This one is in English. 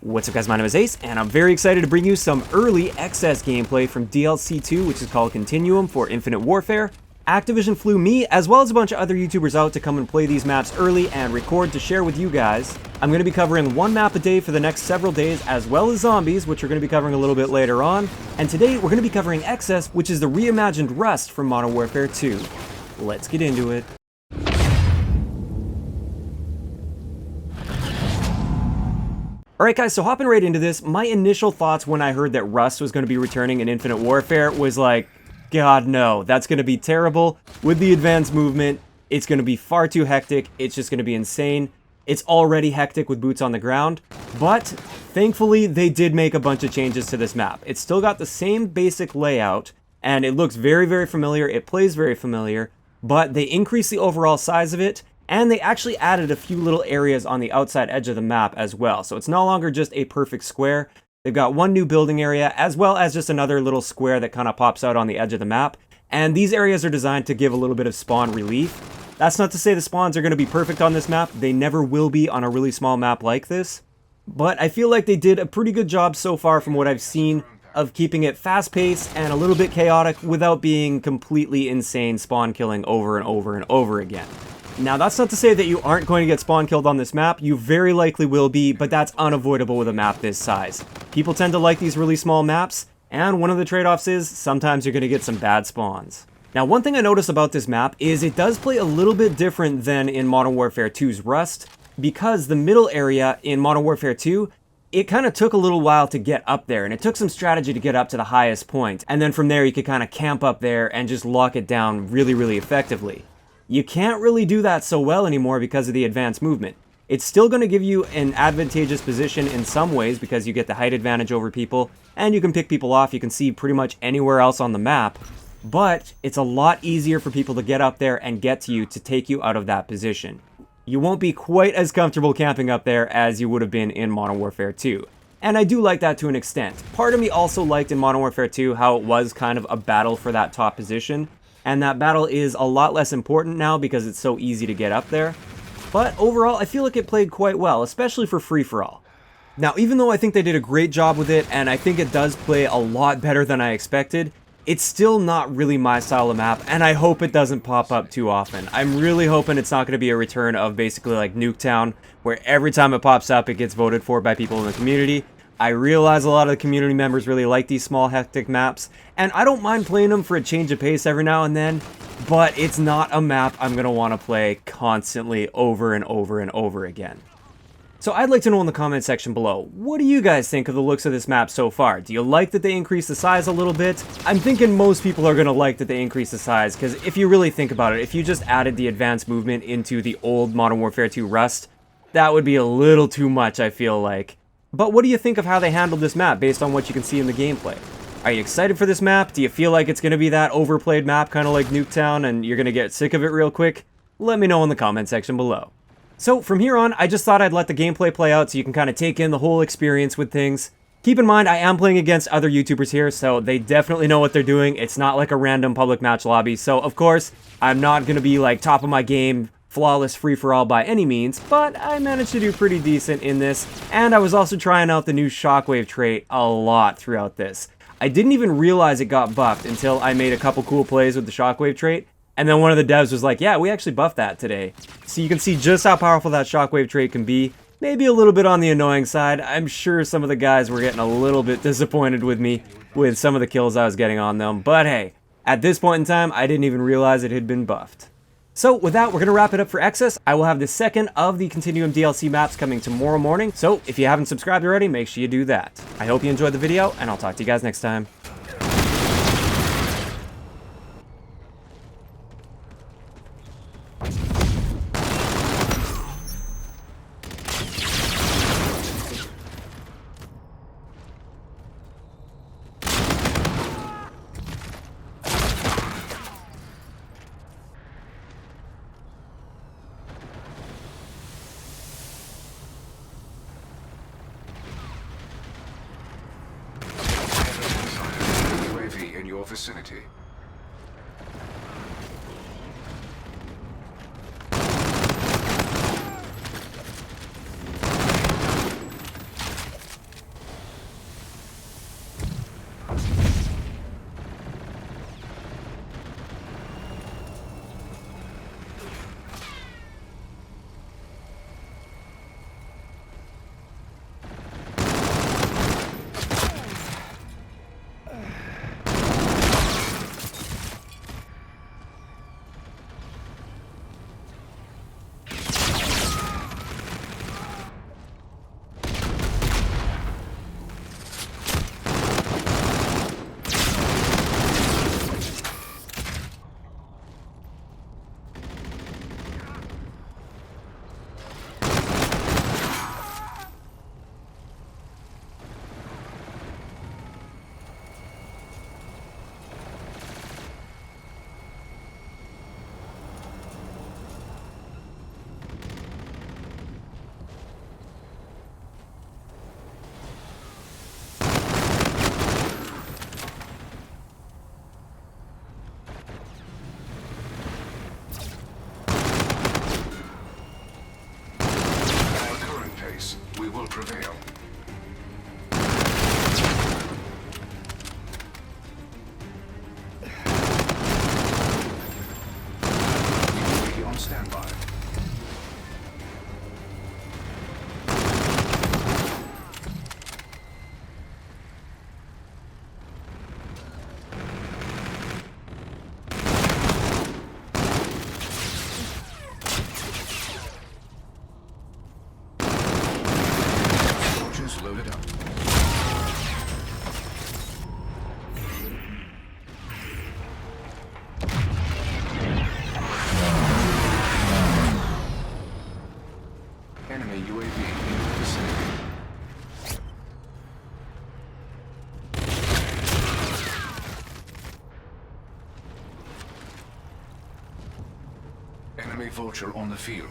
What's up guys, my name is Ace, and I'm very excited to bring you some early access gameplay from DLC 2, which is called Continuum for Infinite Warfare. Activision flew me, as well as a bunch of other YouTubers out to come and play these maps early and record to share with you guys. I'm going to be covering one map a day for the next several days, as well as zombies, which we're going to be covering a little bit later on. And today, we're going to be covering Excess, which is the reimagined Rust from Modern Warfare 2. Let's get into it. Alright guys, so hopping right into this, my initial thoughts when I heard that Rust was going to be returning in Infinite Warfare was like, God no, that's going to be terrible. With the advanced movement, it's going to be far too hectic, it's just going to be insane. It's already hectic with boots on the ground, but thankfully they did make a bunch of changes to this map. It's still got the same basic layout, and it looks very, very familiar, it plays very familiar, but they increased the overall size of it, and they actually added a few little areas on the outside edge of the map as well. So it's no longer just a perfect square. They've got one new building area, as well as just another little square that kind of pops out on the edge of the map. And these areas are designed to give a little bit of spawn relief. That's not to say the spawns are going to be perfect on this map. They never will be on a really small map like this. But I feel like they did a pretty good job so far from what I've seen of keeping it fast-paced and a little bit chaotic without being completely insane spawn killing over and over and over again. Now, that's not to say that you aren't going to get spawn killed on this map. You very likely will be, but that's unavoidable with a map this size. People tend to like these really small maps, and one of the trade-offs is sometimes you're going to get some bad spawns. Now, one thing I noticed about this map is it does play a little bit different than in Modern Warfare 2's Rust, because the middle area in Modern Warfare 2, it kind of took a little while to get up there, and it took some strategy to get up to the highest point, and then from there you could kind of camp up there and just lock it down really, really effectively. You can't really do that so well anymore because of the advanced movement. It's still going to give you an advantageous position in some ways because you get the height advantage over people, and you can pick people off. You can see pretty much anywhere else on the map, but it's a lot easier for people to get up there and get to you to take you out of that position. You won't be quite as comfortable camping up there as you would have been in Modern Warfare 2. And I do like that to an extent. Part of me also liked in Modern Warfare 2 how it was kind of a battle for that top position. And that battle is a lot less important now because it's so easy to get up there. But overall, I feel like it played quite well, especially for free-for-all. Now, even though I think they did a great job with it, and I think it does play a lot better than I expected, it's still not really my style of map, and I hope it doesn't pop up too often. I'm really hoping it's not going to be a return of basically like Nuketown, where every time it pops up, it gets voted for by people in the community. I realize a lot of the community members really like these small, hectic maps, and I don't mind playing them for a change of pace every now and then, but it's not a map I'm going to want to play constantly over and over and over again. So I'd like to know in the comment section below, what do you guys think of the looks of this map so far? Do you like that they increased the size a little bit? I'm thinking most people are going to like that they increased the size, because if you really think about it, if you just added the advanced movement into the old Modern Warfare 2 Rust, that would be a little too much, I feel like. But what do you think of how they handled this map based on what you can see in the gameplay? Are you excited for this map? Do you feel like it's going to be that overplayed map, kind of like Nuketown, and you're going to get sick of it real quick? Let me know in the comment section below. So from here on, I just thought I'd let the gameplay play out so you can kind of take in the whole experience with things. Keep in mind, I am playing against other YouTubers here, so they definitely know what they're doing. It's not like a random public match lobby, so of course, I'm not going to be like top of my game, flawless free-for-all by any means, but I managed to do pretty decent in this, and I was also trying out the new shockwave trait a lot throughout this. I didn't even realize it got buffed until I made a couple cool plays with the shockwave trait, and then one of the devs was like, yeah, we actually buffed that today. So you can see just how powerful that shockwave trait can be. Maybe a little bit on the annoying side. I'm sure some of the guys were getting a little bit disappointed with me with some of the kills I was getting on them, but hey, at this point in time, I didn't even realize it had been buffed. So with that, we're going to wrap it up for Excess. I will have the second of the Continuum DLC maps coming tomorrow morning, so if you haven't subscribed already, make sure you do that. I hope you enjoyed the video, and I'll talk to you guys next time. In your vicinity. Loaded up. Enemy UAV in your vicinity. Enemy vulture on the field.